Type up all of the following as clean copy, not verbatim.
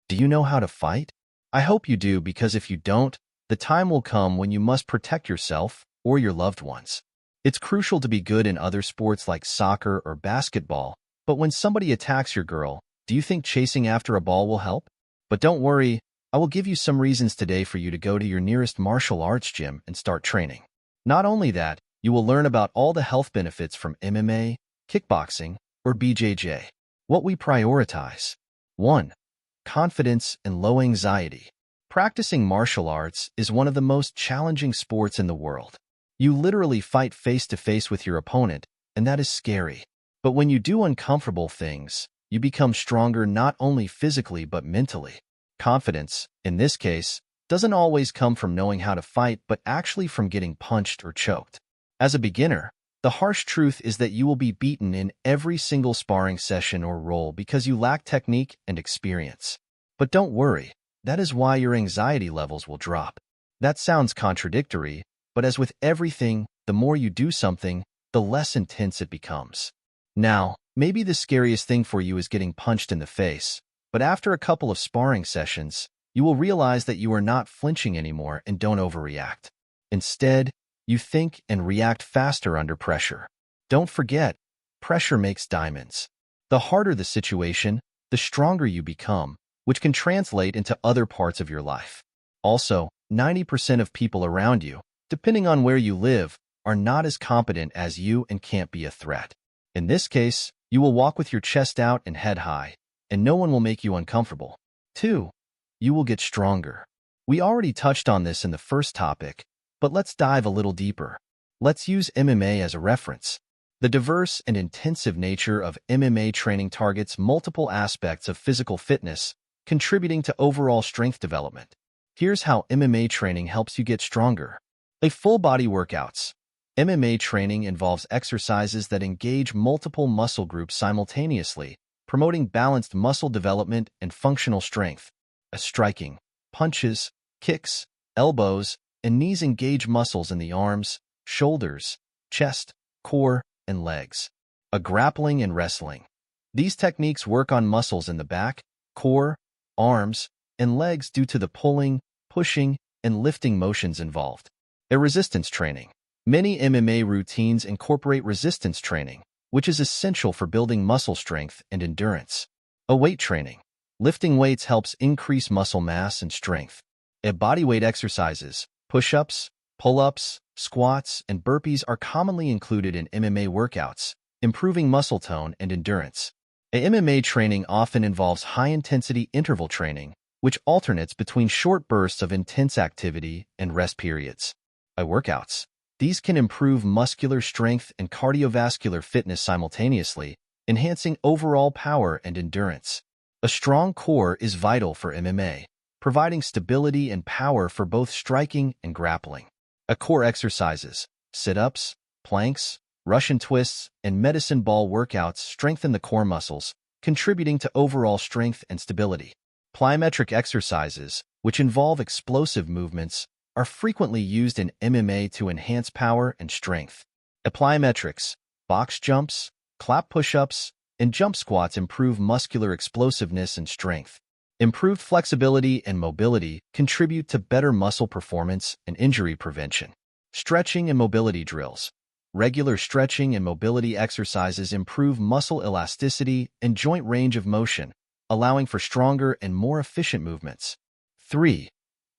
Do you know how to fight? I hope you do, because if you don't, the time will come when you must protect yourself or your loved ones. It's crucial to be good in other sports like soccer or basketball, but when somebody attacks your girl, do you think chasing after a ball will help? But don't worry, I will give you some reasons today for you to go to your nearest martial arts gym and start training. Not only that, you will learn about all the health benefits from MMA, kickboxing, or BJJ. What we prioritize. 1. Confidence and low anxiety. Practicing martial arts is one of the most challenging sports in the world. You literally fight face-to-face with your opponent, and that is scary. But when you do uncomfortable things, you become stronger not only physically but mentally. Confidence, in this case, doesn't always come from knowing how to fight, but actually from getting punched or choked. As a beginner, the harsh truth is that you will be beaten in every single sparring session or roll because you lack technique and experience. But don't worry, that is why your anxiety levels will drop. That sounds contradictory, but as with everything, the more you do something, the less intense it becomes. Now, maybe the scariest thing for you is getting punched in the face, but after a couple of sparring sessions, you will realize that you are not flinching anymore and don't overreact. Instead, you think and react faster under pressure. Don't forget, pressure makes diamonds. The harder the situation, the stronger you become, which can translate into other parts of your life. Also, 90% of people around you, depending on where you live, are not as competent as you and can't be a threat. In this case, you will walk with your chest out and head high, and no one will make you uncomfortable. 2. You will get stronger. We already touched on this in the first topic, but let's dive a little deeper. Let's use MMA as a reference. The diverse and intensive nature of MMA training targets multiple aspects of physical fitness, contributing to overall strength development. Here's how MMA training helps you get stronger. Full-body workouts. MMA training involves exercises that engage multiple muscle groups simultaneously, promoting balanced muscle development and functional strength. Striking. Punches, kicks, elbows, and knees engage muscles in the arms, shoulders, chest, core, and legs. Grappling and wrestling. These techniques work on muscles in the back, core, arms, and legs due to the pulling, pushing, and lifting motions involved. Resistance training. Many MMA routines incorporate resistance training, which is essential for building muscle strength and endurance. Weight training. Lifting weights helps increase muscle mass and strength. Bodyweight exercises. Push-ups, pull-ups, squats, and burpees are commonly included in MMA workouts, improving muscle tone and endurance. MMA training often involves high-intensity interval training, which alternates between short bursts of intense activity and rest periods. Workouts. These can improve muscular strength and cardiovascular fitness simultaneously, enhancing overall power and endurance. A strong core is vital for MMA, providing stability and power for both striking and grappling. Core exercises, sit-ups, planks, Russian twists, and medicine ball workouts strengthen the core muscles, contributing to overall strength and stability. Plyometric exercises, which involve explosive movements, are frequently used in MMA to enhance power and strength. Plyometrics, box jumps, clap push-ups, and jump squats improve muscular explosiveness and strength. Improved flexibility and mobility contribute to better muscle performance and injury prevention. Stretching and mobility drills. Regular stretching and mobility exercises improve muscle elasticity and joint range of motion, allowing for stronger and more efficient movements. 3.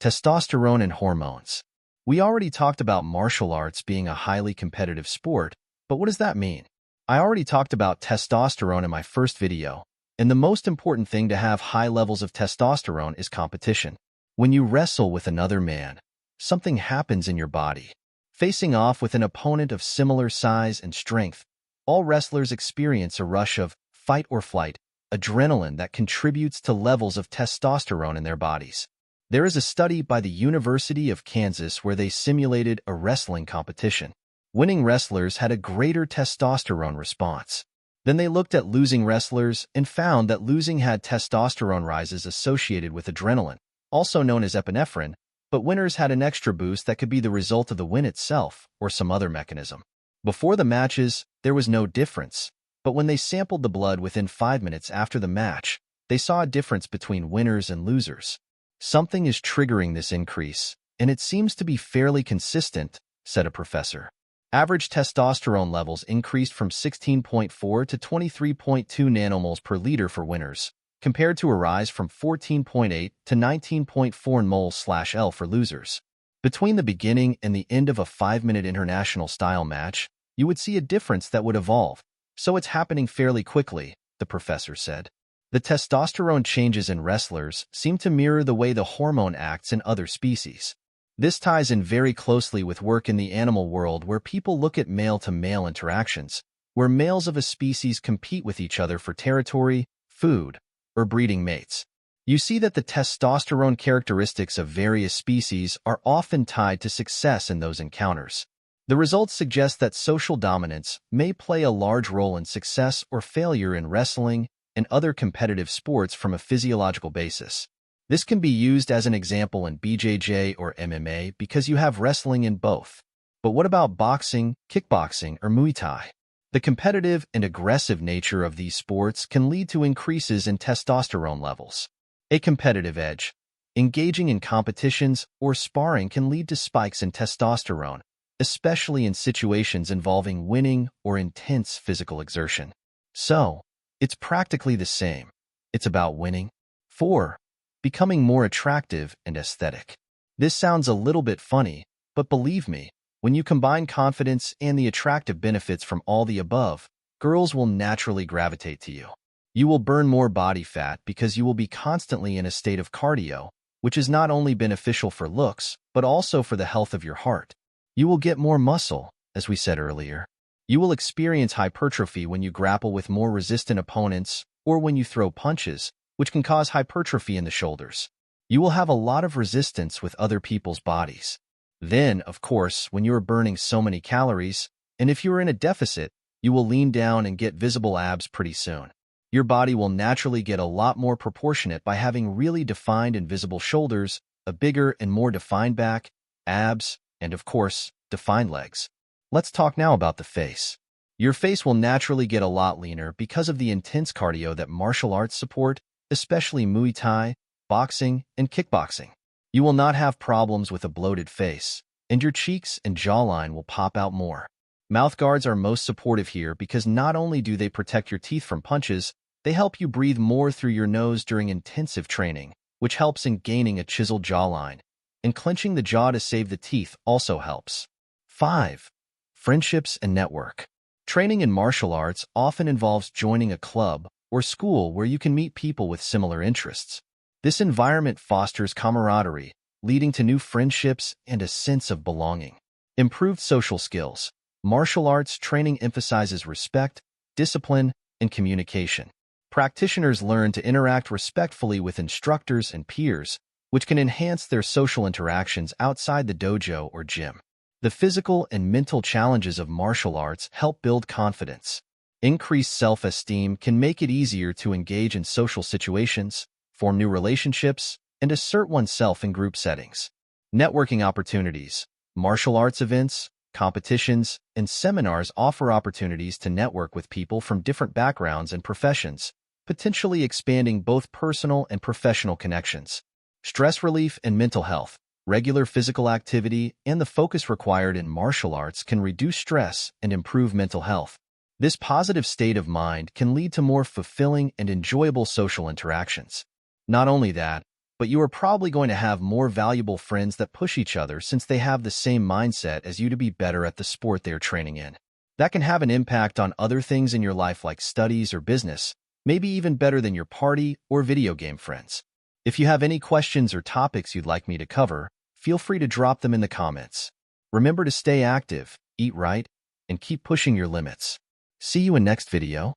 Testosterone and hormones. We already talked about martial arts being a highly competitive sport, but what does that mean? I already talked about testosterone in my first video, and the most important thing to have high levels of testosterone is competition. When you wrestle with another man, something happens in your body. Facing off with an opponent of similar size and strength, all wrestlers experience a rush of fight or flight, adrenaline that contributes to levels of testosterone in their bodies. There is a study by the University of Kansas where they simulated a wrestling competition. Winning wrestlers had a greater testosterone response. Then they looked at losing wrestlers and found that losing had testosterone rises associated with adrenaline, also known as epinephrine, but winners had an extra boost that could be the result of the win itself or some other mechanism. Before the matches, there was no difference, but when they sampled the blood within 5 minutes after the match, they saw a difference between winners and losers. Something is triggering this increase, and it seems to be fairly consistent, said a professor. Average testosterone levels increased from 16.4 to 23.2 nanomoles per liter for winners, compared to a rise from 14.8 to 19.4 moles/L for losers. Between the beginning and the end of a 5-minute international style match, you would see a difference that would evolve, so it's happening fairly quickly, the professor said. The testosterone changes in wrestlers seem to mirror the way the hormone acts in other species. This ties in very closely with work in the animal world where people look at male-to-male interactions, where males of a species compete with each other for territory, food, or breeding mates. You see that the testosterone characteristics of various species are often tied to success in those encounters. The results suggest that social dominance may play a large role in success or failure in wrestling and other competitive sports from a physiological basis. This can be used as an example in BJJ or MMA because you have wrestling in both. But what about boxing, kickboxing, or Muay Thai? The competitive and aggressive nature of these sports can lead to increases in testosterone levels. A competitive edge. Engaging in competitions or sparring can lead to spikes in testosterone, especially in situations involving winning or intense physical exertion. So, it's practically the same. It's about winning. 4. Becoming more attractive and aesthetic. This sounds a little bit funny, but believe me, when you combine confidence and the attractive benefits from all the above, girls will naturally gravitate to you. You will burn more body fat because you will be constantly in a state of cardio, which is not only beneficial for looks, but also for the health of your heart. You will get more muscle, as we said earlier. You will experience hypertrophy when you grapple with more resistant opponents or when you throw punches, which can cause hypertrophy in the shoulders. You will have a lot of resistance with other people's bodies. Then, of course, when you are burning so many calories, and if you are in a deficit, you will lean down and get visible abs pretty soon. Your body will naturally get a lot more proportionate by having really defined and visible shoulders, a bigger and more defined back, abs, and of course, defined legs. Let's talk now about the face. Your face will naturally get a lot leaner because of the intense cardio that martial arts support, especially Muay Thai, boxing, and kickboxing. You will not have problems with a bloated face, and your cheeks and jawline will pop out more. Mouth guards are most supportive here because not only do they protect your teeth from punches, they help you breathe more through your nose during intensive training, which helps in gaining a chiseled jawline, and clenching the jaw to save the teeth also helps. 5. Friendships and network. Training in martial arts often involves joining a club or school where you can meet people with similar interests. This environment fosters camaraderie, leading to new friendships and a sense of belonging. Improved social skills. Martial arts training emphasizes respect, discipline, and communication. Practitioners learn to interact respectfully with instructors and peers, which can enhance their social interactions outside the dojo or gym. The physical and mental challenges of martial arts help build confidence. Increased self-esteem can make it easier to engage in social situations, form new relationships, and assert oneself in group settings. Networking opportunities. Martial arts events, competitions, and seminars offer opportunities to network with people from different backgrounds and professions, potentially expanding both personal and professional connections. Stress relief and mental health. Regular physical activity and the focus required in martial arts can reduce stress and improve mental health. This positive state of mind can lead to more fulfilling and enjoyable social interactions. Not only that, but you are probably going to have more valuable friends that push each other since they have the same mindset as you to be better at the sport they are training in. That can have an impact on other things in your life like studies or business, maybe even better than your party or video game friends. If you have any questions or topics you'd like me to cover, feel free to drop them in the comments. Remember to stay active, eat right, and keep pushing your limits. See you in next video.